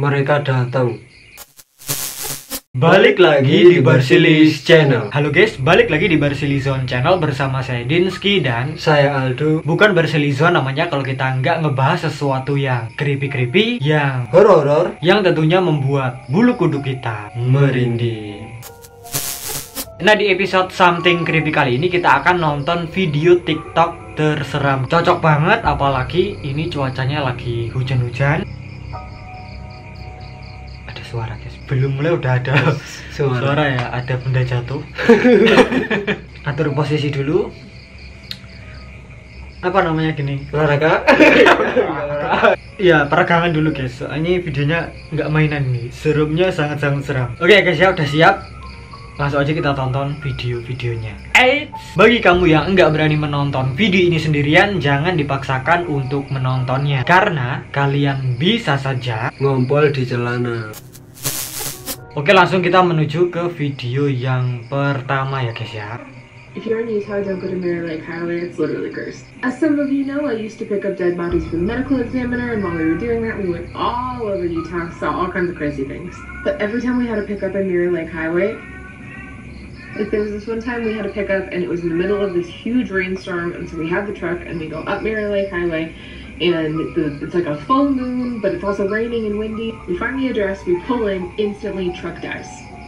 mereka datang. Balik lagi di Barsilis Channel. Halo guys, balik lagi di Barsilizon Channel bersama saya Dinski dan Saya Aldo. bukan Barsilizon namanya kalau kita nggak ngebahas sesuatu yang creepy-creepy, yang Horor yang tentunya membuat bulu kuduk kita merinding. Nah, di episode Something Creepy kali ini kita akan nonton video TikTok terseram. Cocok banget, apalagi ini cuacanya lagi hujan-hujan. Ada suara guys, belum mulai udah ada suara ya, ada benda jatuh. Atur posisi dulu. Apa namanya gini? Olahraga. Iya, peregangan dulu guys. Ini videonya nggak mainan nih. Serumnya sangat-sangat seram. Oke guys ya, udah siap? Langsung aja kita tonton video-videonya. Bagi kamu yang nggak berani menonton video ini sendirian, jangan dipaksakan untuk menontonnya, karena kalian bisa saja Ngompol di celana. Oke, langsung kita menuju ke video yang pertama ya guys ya. If you're in Utah, don't go to Mirror Lake Highway. It's literally cursed. As some of you know, I used to pick up dead bodies for the medical examiner, and while we were doing that, we went all over Utah, saw all kinds of crazy things. But every time we had to pick up a Mirror Lake Highway, like there was this one time we had to pick up, and it was in the middle of this huge rainstorm, and so we have the truck, and we go up Mirror Lake Highway, and it's like a full moon, but it's also raining and windy. We find the address, we pull in, instantly truck dies.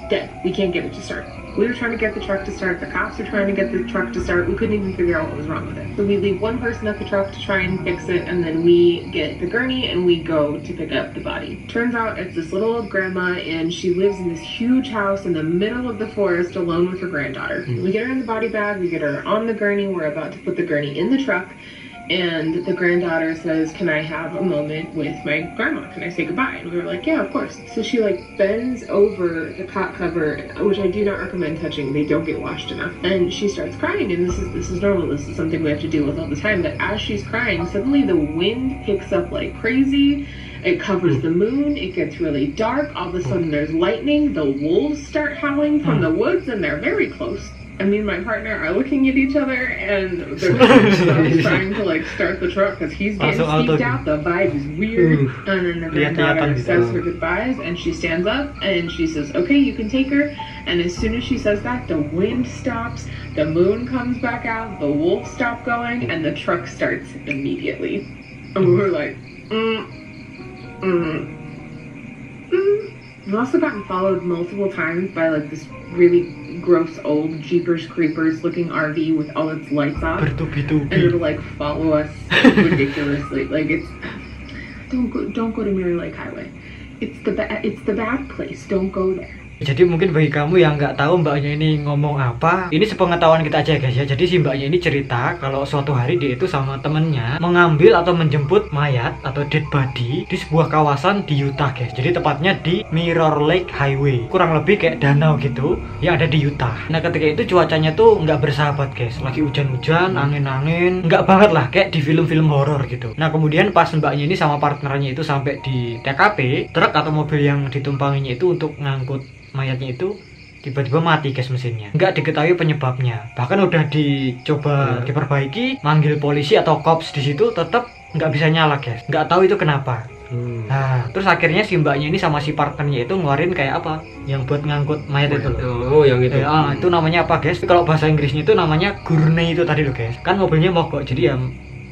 Dead. We can't get it to start. We were trying to get the truck to start, the cops were trying to get the truck to start, we couldn't even figure out what was wrong with it. So we leave one person at the truck to try and fix it, and then we get the gurney and we go to pick up the body. Turns out it's this little old grandma, and she lives in this huge house in the middle of the forest alone with her granddaughter. We get her in the body bag, we get her on the gurney, we're about to put the gurney in the truck, and the granddaughter says, "Can I have a moment with my grandma? Can I say goodbye?" And we were like, "Yeah, of course." So she like bends over the cot cover, which I do not recommend touching. They don't get washed enough. And she starts crying, and this is normal. This is something we have to deal with all the time. But as she's crying, suddenly the wind picks up like crazy. It covers the moon. It gets really dark. All of a sudden there's lightning. The wolves start howling from the woods, and they're very close. And me and my partner are looking at each other, and they're trying to like start the truck because he's getting skeeved out. The vibe is weird. And then the granddaughter says her goodbyes, and she stands up and she says, "Okay, you can take her." And as soon as she says that, the wind stops, the moon comes back out, the wolves stop going, and the truck starts immediately. And we were like, We've also gotten followed multiple times by like this really gross old Jeepers Creepers looking RV with all its lights off, and it'll like follow us ridiculously. Like it's don't go to Mirror Lake Highway. It's the bad place. Don't go there. Jadi mungkin bagi kamu yang nggak tahu mbaknya ini ngomong apa, ini sepengetahuan kita aja guys ya. Jadi si mbaknya ini cerita kalau suatu hari dia itu sama temennya mengambil atau menjemput mayat atau dead body di sebuah kawasan di Utah guys. Jadi tepatnya di Mirror Lake Highway, kurang lebih kayak danau gitu yang ada di Utah. Nah ketika itu cuacanya tuh nggak bersahabat guys, lagi hujan-hujan, angin-angin, nggak banget lah kayak di film-film horor gitu. Nah kemudian pas mbaknya ini sama partnernya itu sampai di TKP, truk atau mobil yang ditumpanginya itu untuk ngangkut mayatnya itu tiba-tiba mati guys mesinnya. Nggak diketahui penyebabnya. Bahkan udah dicoba diperbaiki, manggil polisi atau cops di situ tetap nggak bisa nyala guys. Nggak tahu itu kenapa. Nah, terus akhirnya si mbaknya ini sama si partnernya itu ngeluarin kayak apa? Yang buat ngangkut mayat itu loh. Oh, yang itu. Itu namanya apa guys? Kalau bahasa Inggrisnya itu namanya gurney itu tadi loh guys. Kan mobilnya mogok, jadi ya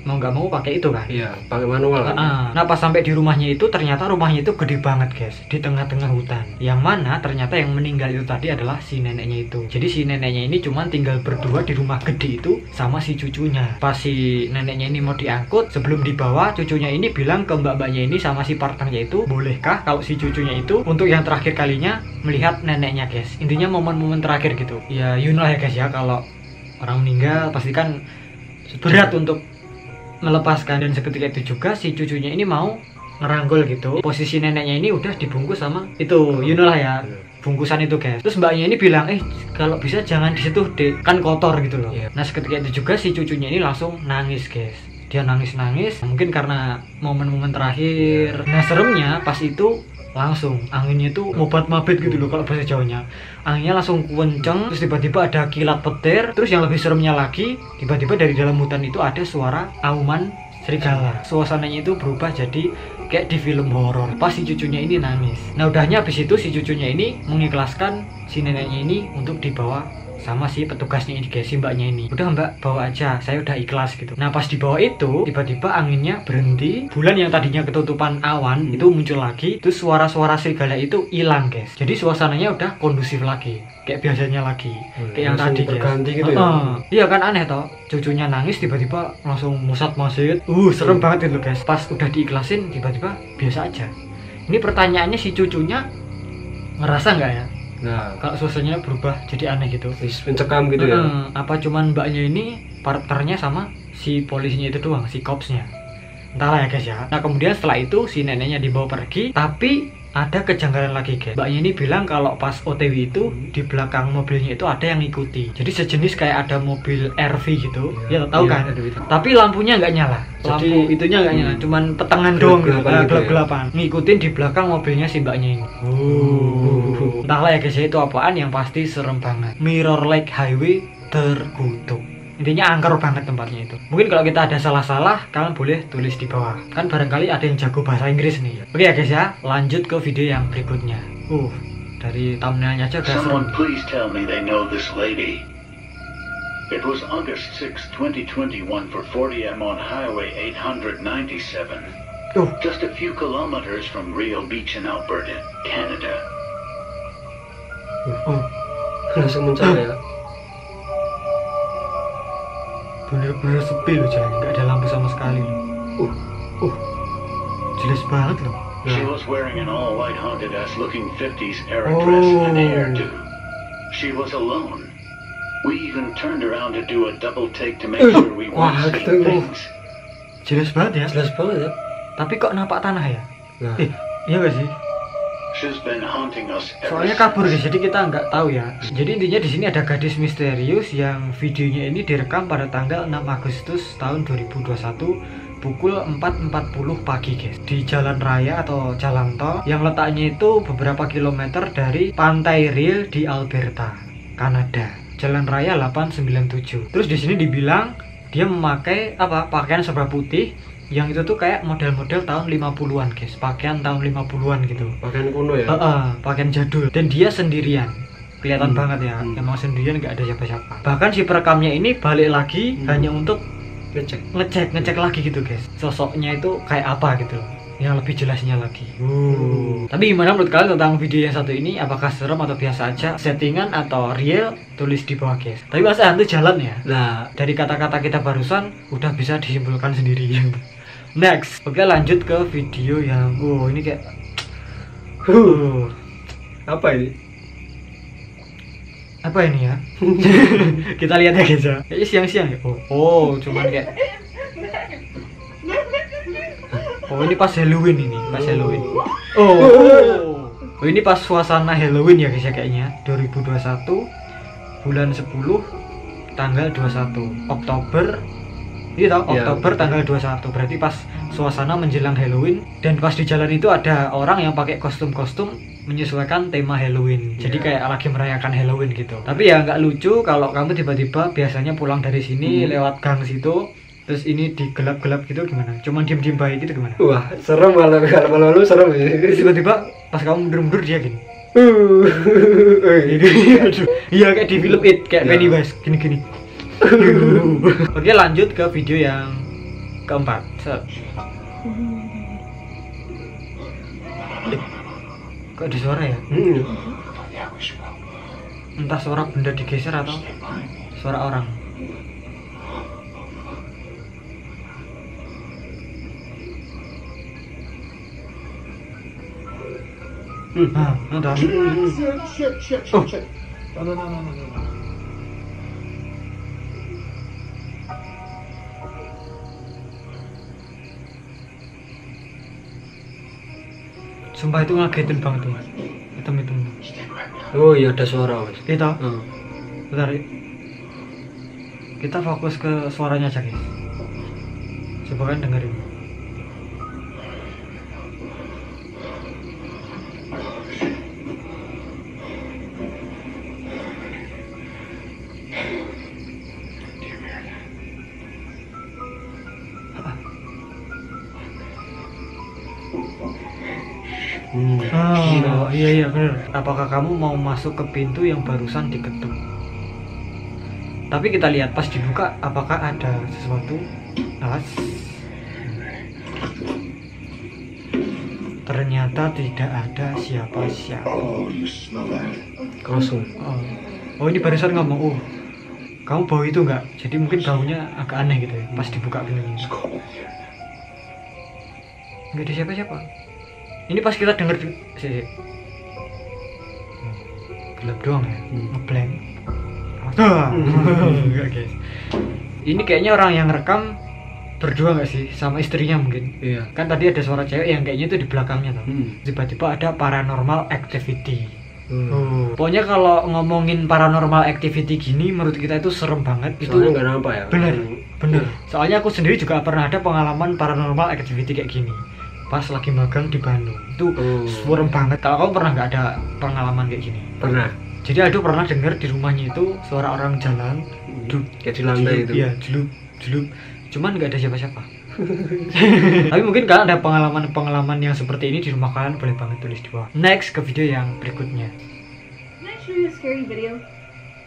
mau nggak mau pakai itu kan. Iya, pakai manual kan. Nah pas sampai di rumahnya itu ternyata rumahnya itu gede banget guys, di tengah-tengah hutan, yang mana ternyata yang meninggal itu tadi adalah si neneknya itu. Jadi si neneknya ini cuman tinggal berdua di rumah gede itu sama si cucunya. Pas si neneknya ini mau diangkut, sebelum dibawa cucunya ini bilang ke mbak-mbaknya ini sama si partnernya itu, bolehkah kalau si cucunya itu untuk yang terakhir kalinya melihat neneknya guys. Intinya momen-momen terakhir gitu. Ya you know ya guys ya, kalau orang meninggal pasti kan berat untuk melepaskan. Dan seketika itu juga si cucunya ini mau ngeranggol gitu. Posisi neneknya ini udah dibungkus sama itu, you know lah ya, bungkusan itu guys. Terus mbaknya ini bilang, kalau bisa jangan disitu deh, kan kotor gitu loh. Nah seketika itu juga si cucunya ini langsung nangis guys. Dia nangis-nangis, mungkin karena momen-momen terakhir. Nah seremnya pas itu langsung anginnya itu mobat mabit gitu loh kalau bahasa Jawanya. Anginnya langsung kenceng, terus tiba-tiba ada kilat petir. Terus yang lebih seremnya lagi, tiba-tiba dari dalam hutan itu ada suara auman serigala. Suasananya itu berubah jadi kayak di film horor. Pas si cucunya ini nangis. Nah udahnya habis itu si cucunya ini mengikhlaskan si neneknya ini untuk dibawa sama si petugasnya ini guys, si mbaknya ini. Udah mbak, bawa aja, saya udah ikhlas gitu. Nah pas dibawa itu, tiba-tiba anginnya berhenti. Bulan yang tadinya ketutupan awan itu muncul lagi. Terus suara-suara serigala itu hilang guys. Jadi suasananya udah kondusif lagi, kayak biasanya lagi, kayak yang tadi guys. Berganti gitu ya. Iya kan aneh toh, cucunya nangis tiba-tiba langsung musat-masit. Serem banget itu guys. Pas udah diikhlasin tiba-tiba biasa aja. Ini pertanyaannya, si cucunya ngerasa nggak ya? Nah, Kalau suasananya berubah jadi aneh gitu. mencekam gitu ya. Apa cuman mbaknya ini partnernya sama si polisinya itu doang, si kopsnya. Entahlah ya guys ya. Nah kemudian setelah itu si neneknya dibawa pergi, tapi ada kejanggalan lagi guys. Mbaknya ini bilang kalau pas OTW itu di belakang mobilnya itu ada yang ngikuti. Jadi sejenis kayak ada mobil RV gitu. Ya tahu Iya, kan? ada itu. Tapi lampunya nggak nyala. Jadi, Lampu itunya nggak nyala, cuman petengan doang gitu. gelap-gelapan gitu ya. Gelap-gelapan. Ngikutin di belakang mobilnya si mbaknya ini. Entahlah ya guys ya, itu apaan, yang pasti serem banget. Mirror Lake Highway terkutuk. Intinya angker banget tempatnya itu. Mungkin kalau kita ada salah-salah, kalian boleh tulis di bawah. Kan barangkali ada yang jago bahasa Inggris nih. Oke ya guys ya, lanjut ke video yang berikutnya. Dari thumbnailnya aja udah serem. Someone please tell me they know this lady. It was August 6, 2021 for 40M on Highway 897. Just a few kilometers from Rio Beach in Alberta, Canada. Langsung muncul ya. Bener-bener sepi loh jalan, nggak ada lampu sama sekali loh. Jelas banget loh. She was wearing an all-white haunted-ass looking 50s era dress and hairdo. She was alone. We even turned around to do a double take to make sure we weren't seeing things. Jelas banget ya. Jelas banget ya. Tapi kok nampak tanah ya? Nah, Iya gak sih? She's been haunting us ever Soalnya since. kabur guys, jadi kita nggak tahu ya. Jadi intinya di sini ada gadis misterius yang videonya ini direkam pada tanggal 6 Agustus tahun 2021 pukul 4.40 pagi guys, di jalan raya atau jalan tol yang letaknya itu beberapa kilometer dari pantai Rio di Alberta, Kanada. Jalan raya 897. Terus di sini dibilang dia memakai pakaian serba putih yang itu tuh kayak model-model tahun 50-an guys, pakaian tahun 50-an gitu. pakaian kuno ya. Pakaian jadul, dan dia sendirian. Kelihatan banget ya, emang sendirian, nggak ada siapa-siapa. Bahkan si perekamnya ini balik lagi hanya untuk ngecek lagi gitu guys, sosoknya itu kayak apa gitu, yang lebih jelasnya lagi. Tapi gimana menurut kalian tentang video yang satu ini? Apakah serem atau biasa aja, settingan atau real? Tulis di bawah guys. Tapi masa hantu jalan ya? Nah, Dari kata-kata kita barusan udah bisa disimpulkan sendiri. Next, oke lanjut ke video yang ini kayak apa ini? apa ini ya? Kita lihat ya guys ya. Kayaknya siang-siang ya. Cuman kayak ini pas Halloween ini, pas Halloween. Ini pas suasana Halloween ya guys ya, kayaknya 2021 bulan 10 tanggal 21 Oktober. Iya toh, Oktober tanggal 21. Berarti pas suasana menjelang Halloween, dan pas di jalan itu ada orang yang pakai kostum-kostum menyesuaikan tema Halloween. Jadi kayak lagi merayakan Halloween gitu. Tapi ya nggak lucu kalau kamu tiba-tiba biasanya pulang dari sini lewat gang situ, terus ini digelap-gelap gitu gimana? Cuman diem-diem baik gitu gimana? Wah, serem kalau malu-malu serem ya. Terus tiba-tiba pas kamu mundur-mundur dia gini. Iya kayak di film It, kayak Pennywise gini-gini. Oke lanjut ke video yang keempat. Kok ada suara ya? Entah suara benda digeser atau suara orang. Ada. Sumpah itu ngagetin banget tuh mas. Hitam-hitam. Oh iya, ada suara mas. Kita bentar ya. Kita fokus ke suaranya aja guys. Coba kan dengerin. Oh iya benar. Apakah kamu mau masuk ke pintu yang barusan diketuk? Tapi kita lihat pas dibuka apakah ada sesuatu. Ternyata tidak ada siapa-siapa. Kosong. Oh ini barusan ngomong, kamu bau itu enggak? Jadi mungkin baunya agak aneh gitu ya pas dibuka pintunya. Enggak ada siapa-siapa. Ini pas kita denger gelap doang ya, ngeblank. Enggak guys. Ini kayaknya orang yang rekam berdua nggak sih sama istrinya mungkin. Iya. Kan tadi ada suara cewek yang kayaknya itu di belakangnya tuh. Tiba-tiba ada paranormal activity. Pokoknya kalau ngomongin paranormal activity gini menurut kita itu serem banget. Soalnya nggak nampak ya. Bener. Soalnya aku sendiri juga pernah ada pengalaman paranormal activity kayak gini. Pas lagi magang di Bandung. Itu serem banget. Kalau kamu pernah nggak ada pengalaman kayak gini? Pernah. Jadi aku pernah dengar di rumahnya itu suara orang jalan, Kayak di lantai itu. Iya, jelub. Cuman nggak ada siapa-siapa. Tapi mungkin kalian ada pengalaman yang seperti ini di rumah kalian, boleh banget tulis di bawah. Next ke video yang berikutnya. Can I show you a scary video?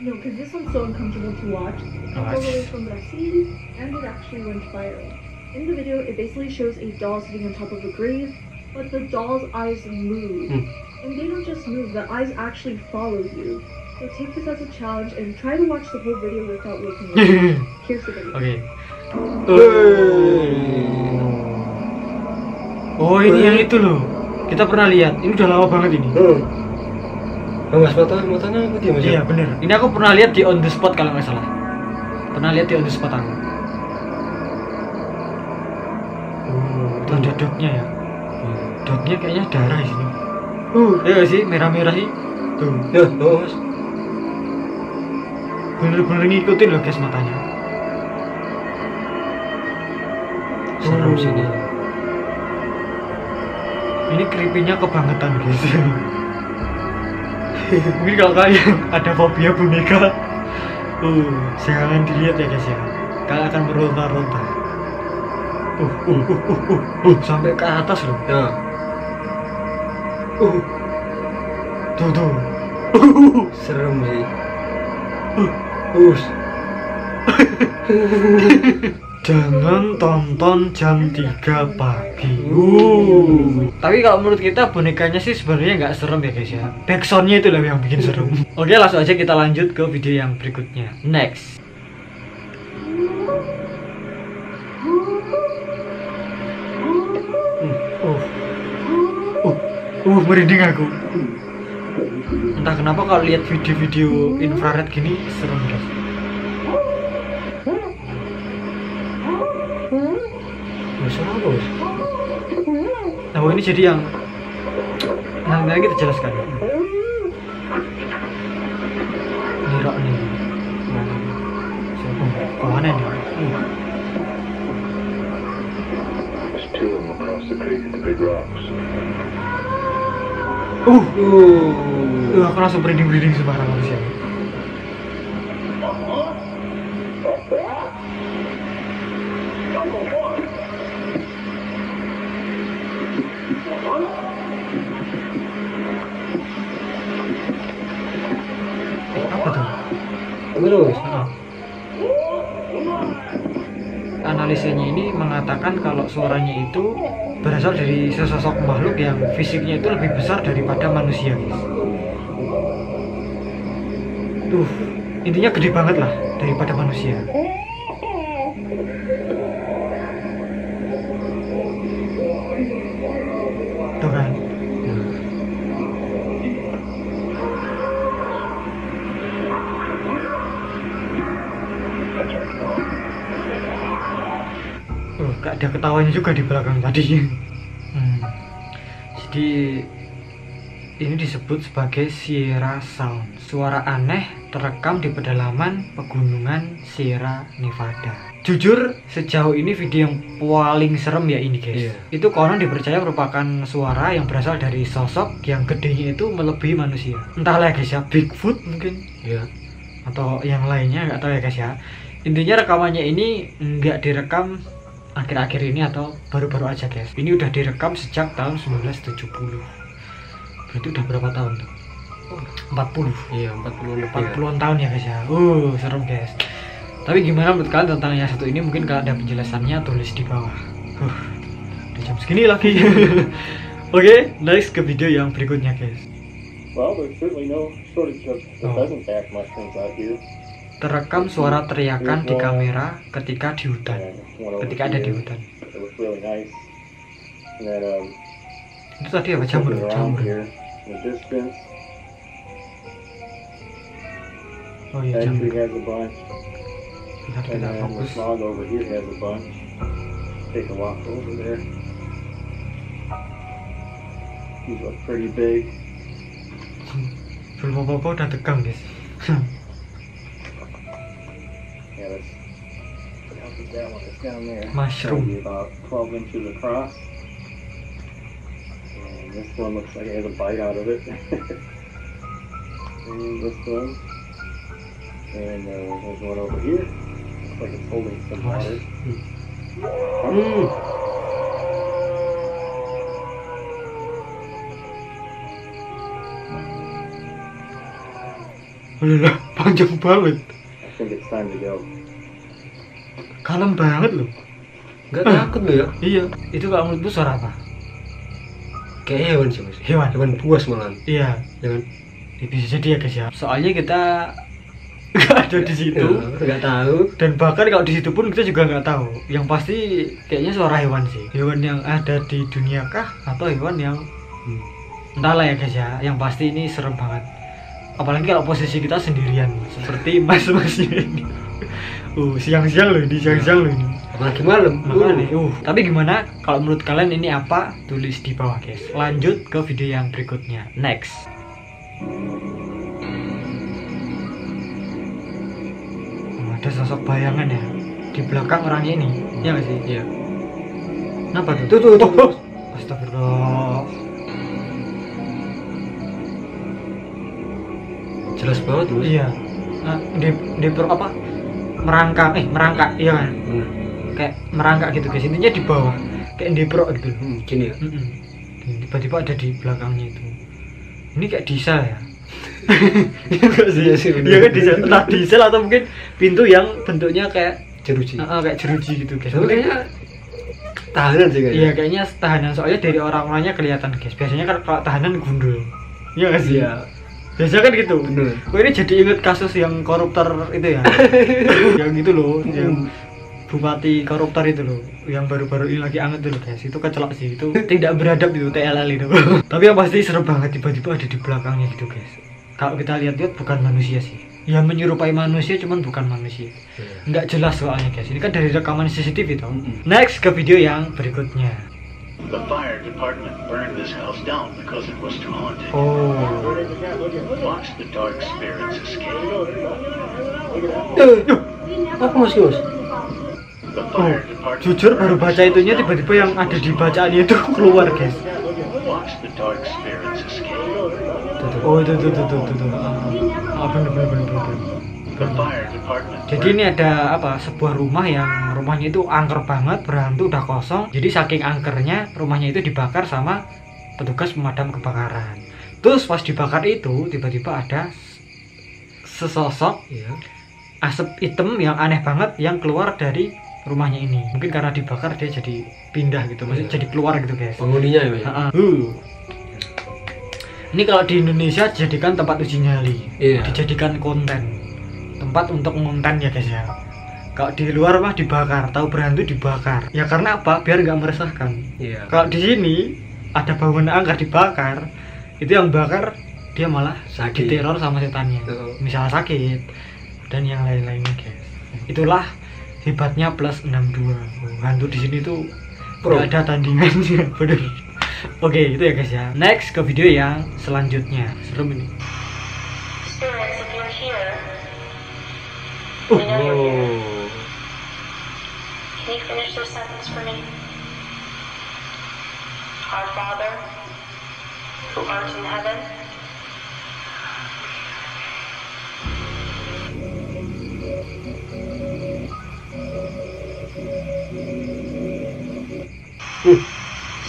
No, because this one's so uncomfortable to watch. It's a photo from what I've seen, and it actually went viral. In the video, it basically shows a doll sitting on top of a grave, but the doll's eyes move. And they don't just move, the eyes actually follow you. So take this as a challenge and try to watch the whole video without looking away. Here's the video. Oke. Oh ini yang itu loh. Kita pernah lihat. Ini udah lama banget ini. Mas matanya putih Mas. Iya bener. Ini aku pernah lihat di on the spot kalau nggak salah. Pernah lihat di on the spot aku. Itu ada dotnya ya. Dotnya kayaknya darah di sini. Iya sih merah-merah sih. Tuh. Ya, Mas. Bener-bener ngikutin loh guys matanya. Serem sini. Ini creepy-nya kebangetan guys. Mungkin kalau kalian ada fobia boneka, jangan dilihat ya guys ya. Kalian akan meronta-ronta. Sampai ke atas loh. Ya. Tuh. Serem sih. Jangan tonton jam 3 pagi. Tapi kalau menurut kita bonekanya sih sebenarnya nggak serem ya guys ya. Backsoundnya itu lah yang bikin serem. Oke langsung aja kita lanjut ke video yang berikutnya. Next. Merinding aku. Entah kenapa kalau lihat video-video infrared gini serem guys. Serem Bos. Nah ini jadi yang nanti kita jelaskan. Nirok nih. Kemana nih? Aku langsung berinding sembarang manusia. Apa tuh? Terus. Analisanya ini mengatakan kalau suaranya itu berasal dari sesosok makhluk yang fisiknya itu lebih besar daripada manusia guys. Intinya gede banget lah daripada manusia. Tuh kan. Gak ada ketawanya juga di belakang tadi. Jadi ini disebut sebagai Sierra Sound, suara aneh terekam di pedalaman pegunungan Sierra Nevada. Jujur sejauh ini video yang paling serem ya ini guys. Itu konon dipercaya merupakan suara yang berasal dari sosok yang gedenya itu melebihi manusia. Entahlah guys ya, Bigfoot mungkin ya, atau yang lainnya nggak tahu ya guys ya. Intinya rekamannya ini nggak direkam akhir-akhir ini atau baru-baru aja guys. Ini udah direkam sejak tahun 1970. Berarti udah berapa tahun tuh? 40. Iya, 40 lebih. 40-an tahun ya guys ya. Serem guys. Tapi gimana menurut kalian tentang yang satu ini? Mungkin kalau ada penjelasannya tulis di bawah. Udah jam segini lagi. Oke, next ke video yang berikutnya guys. Well, there's certainly no shortage of the pheasant back mushrooms out here. Terekam suara teriakan di kamera ketika di hutan. Ketika ada di hutan. It was really nice. And then, Itu tadi apa? Jamur. looking around here in the distance, Oh iya, Entry jamur. has a bunch, Bentar, and kita then the fokus. smog over here has a bunch. Take a walk over there. These look pretty big. Belum apa-apa udah tegang guys. Yeah, that's how big that one is down there. Mushroom. Maybe about 12 inches across. And this one looks like it has a bite out of it. And this one. And there's one over here. Looks like it's holding some water. Lah, panjang banget. I think it's time to go. Kalem banget loh. Nggak takut lo ya? Iya, itu kalau menurutmu suara apa? Kayak hewan sih mas. Hewan. Hewan buas malahan. Iya, Jangan. bisa jadi ya guys ya. Soalnya kita nggak ada di situ. Nggak tahu. Dan bahkan kalau di situ pun kita juga nggak tahu. Yang pasti kayaknya suara hewan sih. Hewan yang ada di dunia kah atau hewan yang entahlah ya guys ya. Yang pasti ini serem banget. Apalagi kalau posisi kita sendirian seperti mas-mas ini. Siang-siang loh ini, siang-siang loh ini. Apalagi malam. Makanya, tapi gimana kalau menurut kalian ini apa? Tulis di bawah guys. Lanjut ke video yang berikutnya. Next. Ada sosok bayangan ya di belakang orangnya ini. Iya nggak sih? Iya. Kenapa tuh? Tuh. Astagfirullah. Jelas banget mas. Iya. Nah, di apa? Merangkak, iya kan? Kayak merangkak gitu guys. Intinya di bawah. Kayak di pro gitu. Gini ya. Tiba-tiba ada di belakangnya itu. Ini kayak diesel ya. Iya sih. Iya kan diesel. Entah diesel atau mungkin pintu yang bentuknya kayak Jeruji. kayak jeruji gitu guys. Tapi kayaknya tahanan sih kayaknya. Iya kayaknya tahanan, soalnya dari orang-orangnya kelihatan guys. Biasanya kan kalau tahanan gundul. Iya nggak sih? Iya. Biasanya kan gitu. Bener. Kok ini jadi inget kasus yang koruptor itu ya? Yang gitu loh, yang bupati koruptor itu loh, yang baru-baru ini lagi anget dulu guys. Itu kecelak sih, itu tidak beradab itu TLL itu. Tapi yang pasti serem banget, tiba-tiba ada di belakangnya gitu guys. Kalau kita lihat-lihat bukan manusia sih. Ya menyerupai manusia cuman bukan manusia. Nggak jelas soalnya guys. Ini kan dari rekaman CCTV itu. Next ke video yang berikutnya. The fire department burned this house down because it was too haunted. Oh. Watch the dark spirits escape. Apa mas Yos? The fire department Jujur baru baca itunya, tiba-tiba yang ada di bacaannya itu keluar guys. Watch the dark spirits escape. Oh itu. Bener. The fire department. Jadi ini ada apa? Sebuah rumah yang rumahnya itu angker banget, berhantu, udah kosong. Jadi saking angkernya rumahnya itu dibakar sama petugas pemadam kebakaran. Terus pas dibakar itu tiba-tiba ada sesosok asap hitam yang aneh banget yang keluar dari rumahnya ini. Mungkin karena dibakar dia jadi pindah gitu, maksudnya jadi keluar gitu guys. Penghuninya ya. Ini kalau di Indonesia dijadikan tempat uji nyali, dijadikan konten, tempat untuk ngonten ya guys ya. Kalau di luar mah dibakar, tahu berhantu dibakar. Ya karena apa? Biar nggak meresahkan. Iya. Kalau di sini ada bangunan angker dibakar, itu yang bakar dia malah Sakit. diteror sama setannya. Misalnya sakit dan yang lain-lainnya guys. Itulah hebatnya plus 62. Hantu di sini tuh nggak ada tandingannya, bener. Oke, itu ya guys ya. Next ke video yang selanjutnya. Serem ini. Spirits, if you're here, Oh. we know you're here. Can you finish this sentence for me? Our Father, who art in heaven.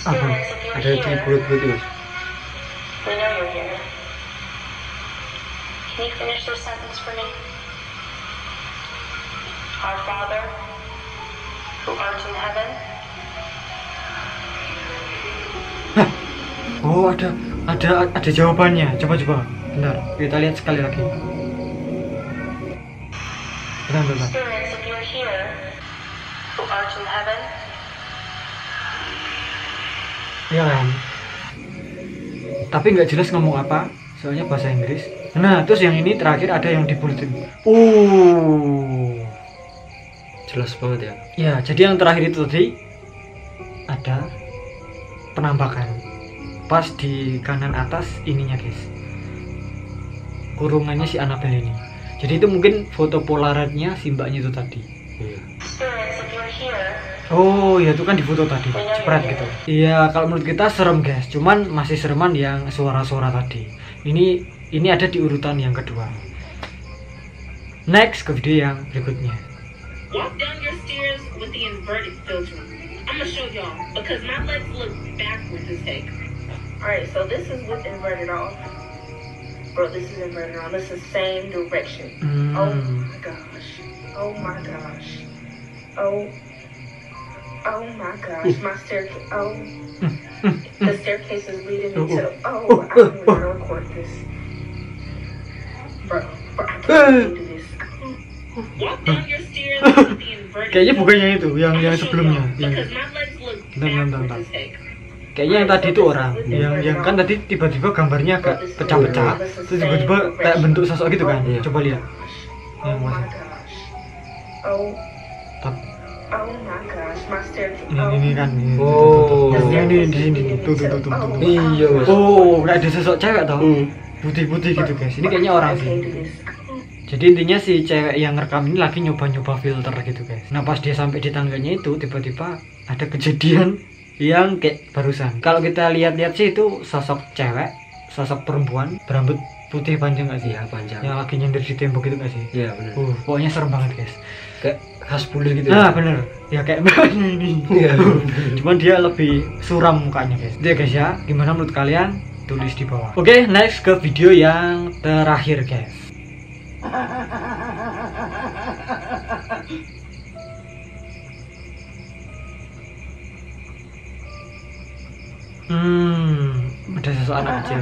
Apa? Spirits, if you're Ada di here, bulut-bulut mas. we know you're Can you finish this sentence for me? Our Father, who art in heaven. Oh, ada jawabannya. Coba. Bentar, kita lihat sekali lagi. Bentar. Spirits, if you're here, who art in heaven. Ya kan? Tapi nggak jelas ngomong apa, soalnya bahasa Inggris. Nah, terus yang ini terakhir ada yang dibuletin. Jelas banget ya. Ya, jadi yang terakhir itu tadi ada penampakan. Pas di kanan atas ininya guys, kurungannya si Annabelle ini. Jadi itu mungkin foto polaroidnya si mbaknya itu tadi. Spirits, if you're here. Oh ya, itu kan di foto tadi, spread gitu. Iya, kalau menurut kita serem guys, cuman masih sereman yang suara-suara tadi. Ini ada di urutan yang kedua. Next ke video yang berikutnya. Walk down your stairs with the inverted filter. I'm gonna show y'all because my legs look backwards as heck. Alright, so this is with inverted off. Bro, this is inverted on. This is same direction. Oh my gosh. Oh my gosh. Oh my gosh. My staircase. Oh. The staircase is leading me to. Oh, I don't even want to record this. Bro, I can't do this. Walk down your stairs with the inverted Kayaknya bukannya itu, yang I'm gonna show sebelumnya. y'all Yang, because my legs look Bentar. backwards as heck. kayaknya yang tadi itu orang. Yang kan tadi tiba-tiba gambarnya agak pecah-pecah, terus tiba-tiba kayak bentuk sosok gitu kan. Iya. Coba lihat. Oh my gosh. Oh. Tap. Oh my gosh. My staircase. Ini kan. Oh. Ini di sini. Tuh. Iya mas. Oh, kayak ada sosok cewek tau. Putih-putih gitu guys. Ini kayaknya orang sih. Jadi intinya si cewek yang ngerekam ini lagi nyoba-nyoba filter gitu guys. Nah pas dia sampai di tangganya itu tiba-tiba ada kejadian yang kayak barusan. Kalau kita lihat-lihat sih itu sosok cewek, sosok perempuan berambut putih panjang gak sih? Iya panjang. Yang lagi nyender di tembok gitu gak sih? Iya benar. Pokoknya serem banget guys. Kayak khas bule gitu. Nah bener. Ya kayak mbaknya ini. Iya. Cuman dia lebih suram mukanya guys. Itu ya guys ya. Gimana menurut kalian? Tulis di bawah. Oke, next ke video yang terakhir guys. Ada sosok anak kecil.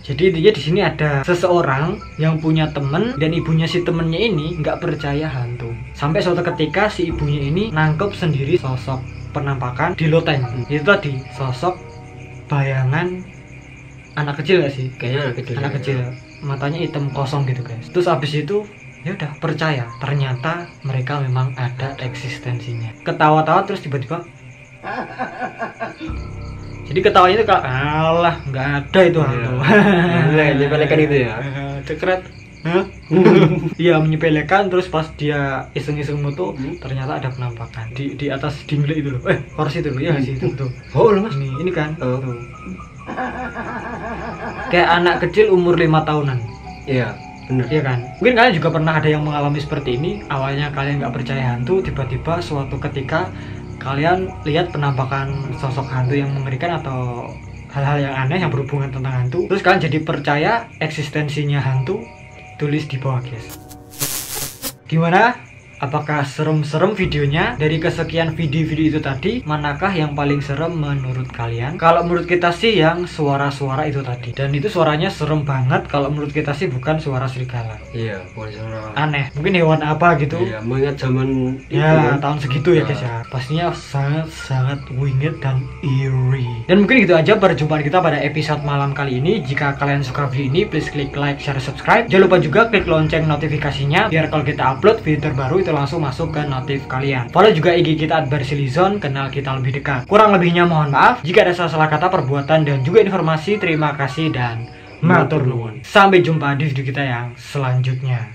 Jadi intinya di sini ada seseorang yang punya temen dan ibunya si temennya ini nggak percaya hantu. Sampai suatu ketika si ibunya ini nangkep sendiri sosok penampakan di loteng. Itu tadi sosok bayangan anak kecil gak sih? Kayaknya anak kecil. Anak kecil, matanya hitam kosong gitu guys. Terus abis itu ya udah percaya, ternyata mereka memang ada eksistensinya. Ketawa-tawa terus tiba-tiba. Jadi ketawanya itu kayak alah nggak ada itu hantu. Menyepelekan itu ya. Dekret. Iya menyepelekan, terus pas dia iseng-iseng moto ternyata ada penampakan di atas dingle itu loh. Kursi itu loh ya sih itu tuh. Oh loh mas. Ini kan. Tuh. Kayak anak kecil umur 5 tahunan. Iya benar. Iya kan. Mungkin kalian juga pernah ada yang mengalami seperti ini. Awalnya kalian nggak percaya hantu, tiba-tiba suatu ketika kalian lihat penampakan sosok hantu yang mengerikan atau hal-hal yang aneh yang berhubungan tentang hantu. Terus kalian jadi percaya eksistensinya hantu. Tulis di bawah guys. Gimana? Apakah serem-serem videonya? Dari kesekian video-video itu tadi, manakah yang paling serem menurut kalian? Kalau menurut kita sih yang suara-suara itu tadi. Dan itu suaranya serem banget. Kalau menurut kita sih bukan suara serigala. Iya, bukan suara Aneh. Mungkin hewan apa gitu. Iya, mengingat zaman Ya, tahun segitu ya guys ya. Pastinya sangat-sangat winged dan eerie. Dan mungkin gitu aja perjumpaan kita pada episode malam kali ini. Jika kalian suka video ini, please klik like, share, subscribe. Jangan lupa juga klik lonceng notifikasinya biar kalau kita upload video terbaru itu langsung masuk ke notif kalian. Follow juga IG kita @bersilizon, kenal kita lebih dekat. Kurang lebihnya mohon maaf jika ada salah kata, perbuatan dan juga informasi. Terima kasih dan matur nuwun. Sampai jumpa di video kita yang selanjutnya.